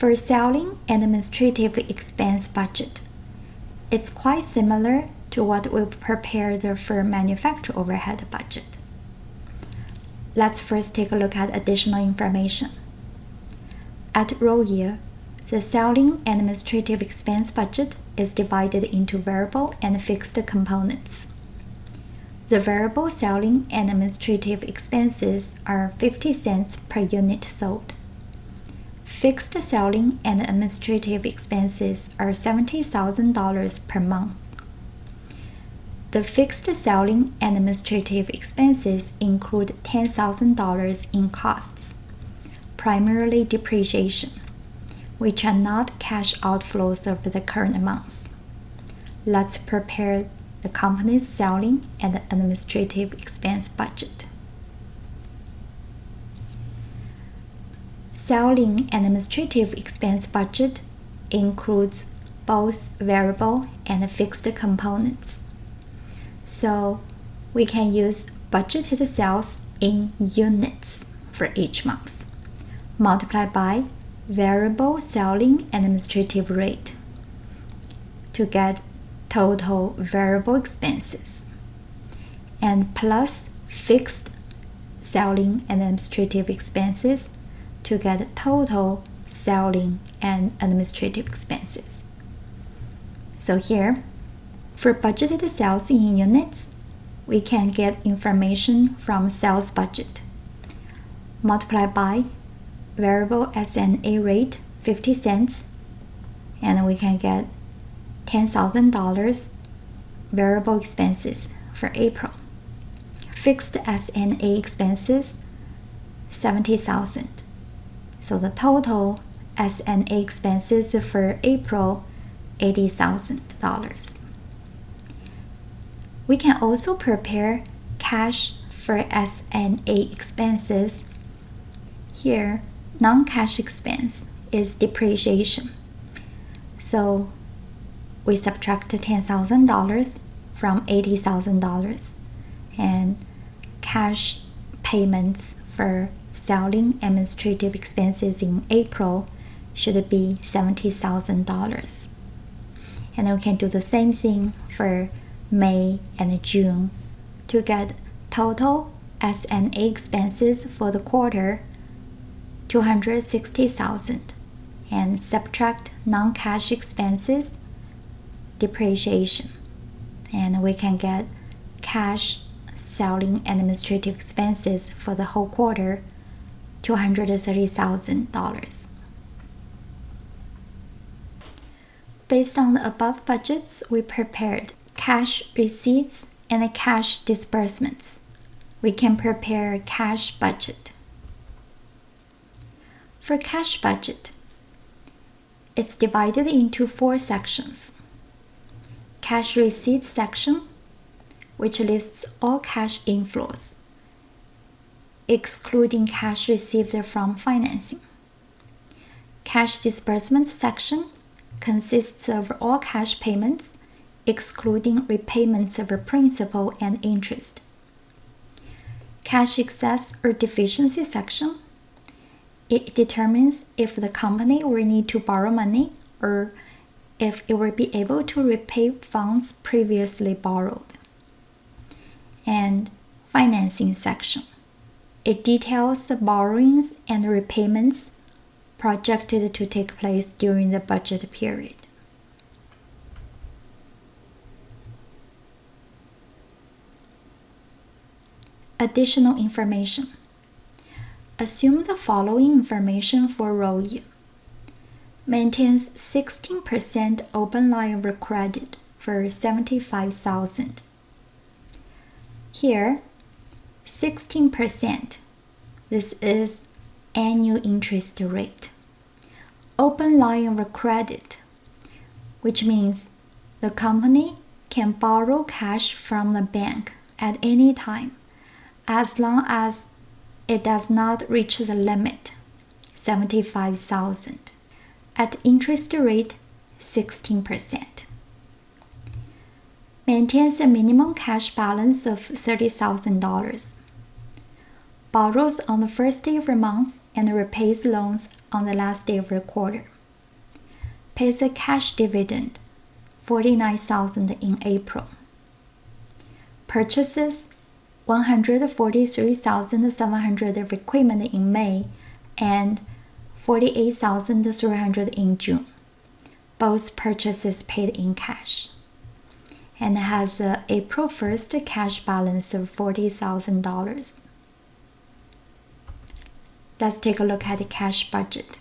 For selling and administrative expense budget, it's quite similar to what we've prepared for manufacturer overhead budget. Let's first take a look at additional information. At row year, the selling and administrative expense budget is divided into variable and fixed components. The variable selling and administrative expenses are 50 cents per unit sold. Fixed selling and administrative expenses are $70,000 per month. The fixed selling and administrative expenses include $10,000 in costs, primarily depreciation, which are not cash outflows of the current month. Let's prepare the company's selling and administrative expense budget. Selling and administrative expense budget includes both variable and fixed components. So we can use budgeted sales in units for each month, multiplied by variable selling and administrative rate to get total variable expenses, and plus fixed selling and administrative expenses to get total selling and administrative expenses. So here, for budgeted sales in units, we can get information from sales budget, multiplied by variable S&A rate 50 cents, and we can get $10,000 variable expenses for April. Fixed S&A expenses $70,000. So the total S&A expenses for April $80,000. We can also prepare cash for S&A expenses. Here, non-cash expense is depreciation. So we subtract $10,000 from $80,000, and cash payments for selling administrative expenses in April should be $70,000. And we can do the same thing for May and June to get total S&A expenses for the quarter $260,000, and subtract non-cash expenses, depreciation, and we can get cash selling and administrative expenses for the whole quarter $230,000. Based on the above budgets, we prepared cash receipts and cash disbursements. We can prepare cash budget. For cash budget, it's divided into 4 sections. Cash receipts section, which lists all cash inflows, excluding cash received from financing. Cash disbursements section consists of all cash payments, excluding repayments of principal and interest. Cash excess or deficiency section, it determines if the company will need to borrow money or if it will be able to repay funds previously borrowed. And financing section, it details the borrowings and repayments projected to take place during the budget period. Additional information. Assume the following information for row year. Maintains 16% open line of credit for $75,000. Here, 16%. This is annual interest rate. Open line of credit, which means the company can borrow cash from the bank at any time, as long as it does not reach the limit, $75,000, at interest rate 16%. Maintains a minimum cash balance of $30,000. Borrows on the first day of the month and repays loans on the last day of the quarter. pays a cash dividend, $49,000 in April. Purchases $143,700 of equipment in May and $48,300 in June. Both purchases paid in cash. And has an April 1st cash balance of $40,000. Let's take a look at the cash budget.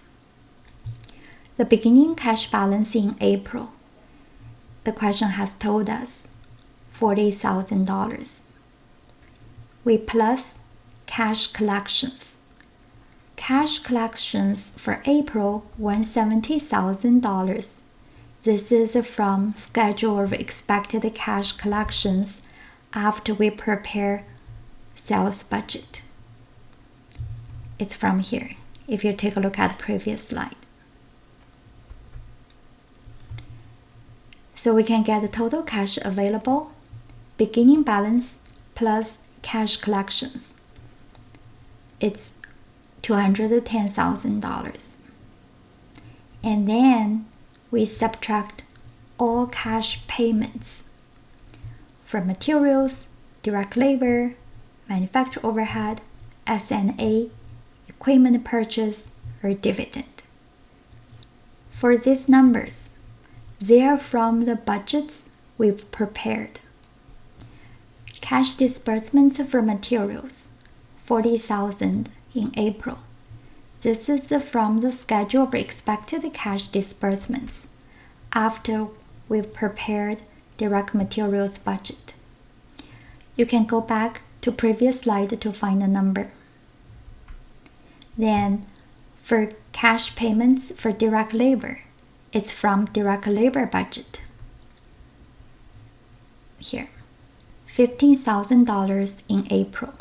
The beginning cash balance in April, the question has told us $40,000. We plus cash collections. Cash collections for April $170,000. This is from schedule of expected cash collections after we prepare sales budget. It's from here, if you take a look at the previous slide. So we can get the total cash available, beginning balance plus cash collections. It's $210,000. And then we subtract all cash payments for materials, direct labor, manufacturer overhead, S&A, equipment purchase, or dividend. For these numbers, they are from the budgets we've prepared. Cash disbursements for materials, $40,000 in April. This is from the schedule of expected cash disbursements after we've prepared direct materials budget. You can go back to previous slide to find the number. Then for cash payments for direct labor, it's from direct labor budget. Here, $15,000 in April.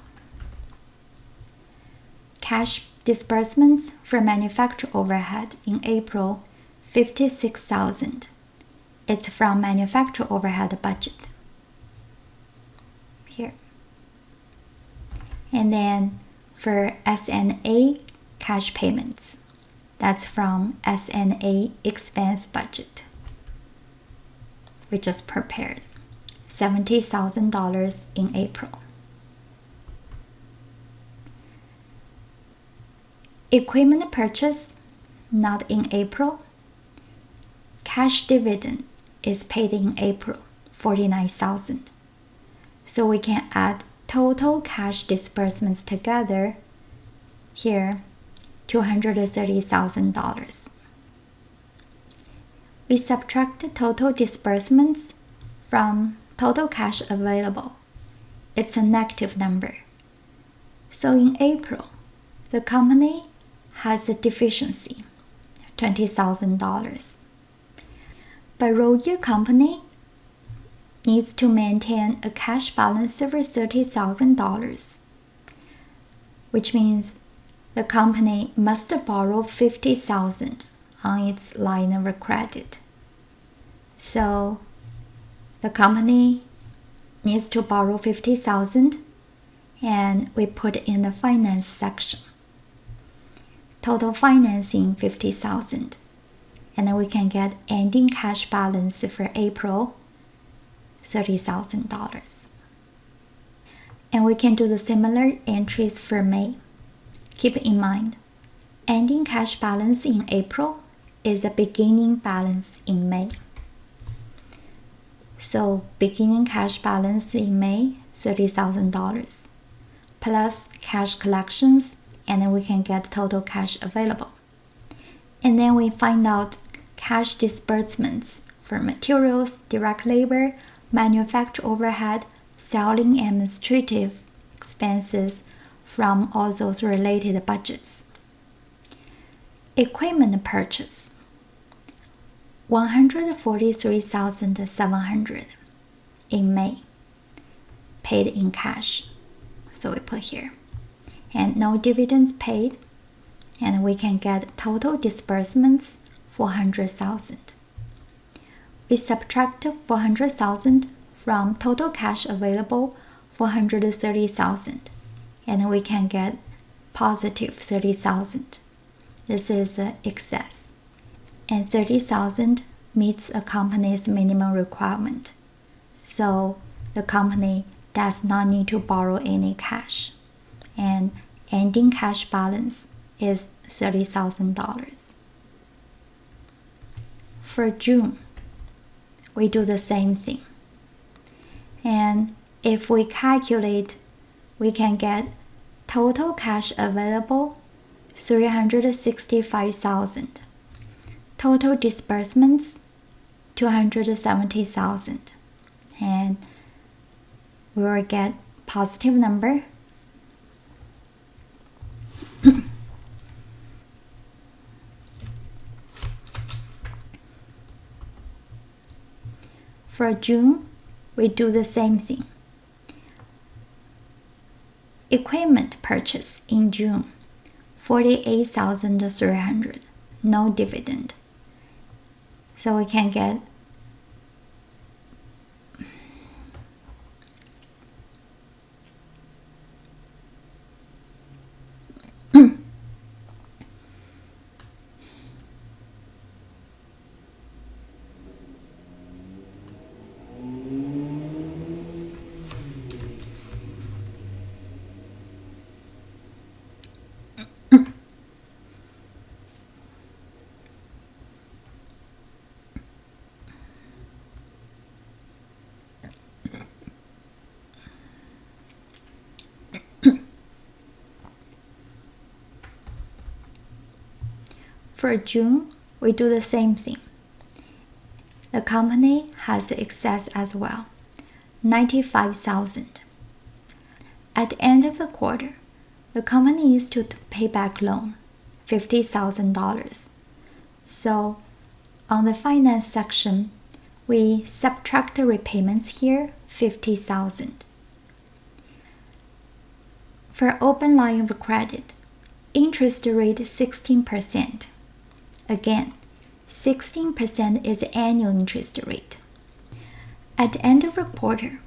Cash disbursements for manufacturer overhead in April, $56,000. It's from manufacturer overhead budget. Here. And then for S&A cash payments, that's from S&A expense budget. We just prepared $70,000 in April. Equipment purchase, not in April. Cash dividend is paid in April, $49,000. So we can add total cash disbursements together. Here, $230,000. We subtract total disbursements from total cash available. It's a negative number. So in April, the company has a deficiency, $20,000. But Royer company needs to maintain a cash balance of $30,000, which means the company must borrow $50,000 on its line of credit. So the company needs to borrow $50,000, and we put in the finance section. Total financing $50,000, and then we can get ending cash balance for April $30,000. And we can do the similar entries for May. Keep in mind, ending cash balance in April is the beginning balance in May. So beginning cash balance in May, $30,000 plus cash collections, and then we can get total cash available. And then we find out cash disbursements for materials, direct labor, manufacturer overhead, selling and administrative expenses from all those related budgets. Equipment purchase, $143,700 in May, paid in cash. So we put here. And no dividends paid, and we can get total disbursements $400,000. We subtract $400,000 from total cash available, $430,000, and we can get positive $30,000. This is excess. and $30,000 meets a company's minimum requirement. So the company does not need to borrow any cash, and ending cash balance is $30,000. For June, we do the same thing. And if we calculate, we can get total cash available $365,000. Total disbursements $270,000. And we will get positive number. For June, we do the same thing. Equipment purchase in June, $48,300, no dividend. So we can get For June, we do the same thing. The company has excess as well, $95,000. At the end of the quarter, the company used to pay back loan, $50,000. So on the finance section, we subtract the repayments here, $50,000. For open line of credit, interest rate 16%. Again, 16% is the annual interest rate. At the end of the quarter,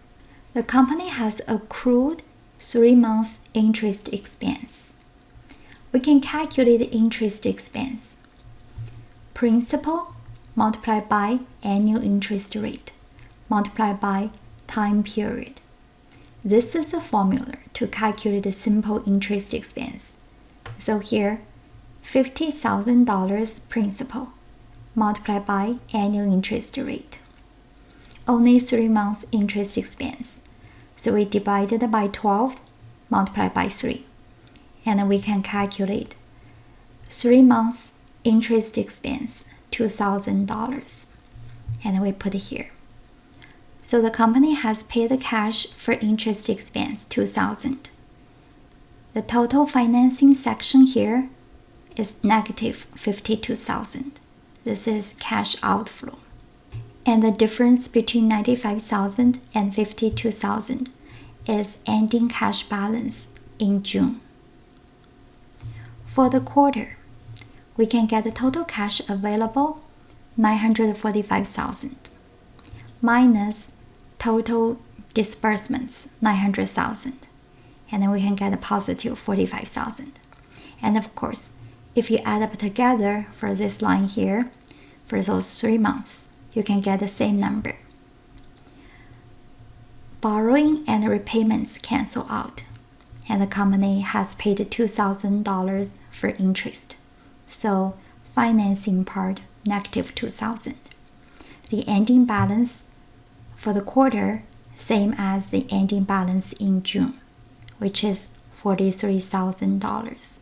the company has accrued 3 months interest expense. We can calculate the interest expense. Principal multiplied by annual interest rate multiplied by time period. This is a formula to calculate the simple interest expense. So here, $50,000 principal multiplied by annual interest rate. Only 3 months interest expense. So we divided by 12 multiplied by 3. And we can calculate 3 months interest expense, $2,000. And we put it here. So the company has paid the cash for interest expense, $2,000. The total financing section here is negative $52,000. This is cash outflow. And the difference between $95,000 and $52,000 is ending cash balance in June. For the quarter, we can get the total cash available $945,000 minus total disbursements $900,000, and then we can get a positive $45,000. And of course, if you add up together for this line here, for those 3 months, you can get the same number. Borrowing and repayments cancel out, and the company has paid $2,000 for interest. So financing part negative $2,000. The ending balance for the quarter, same as the ending balance in June, which is $43,000.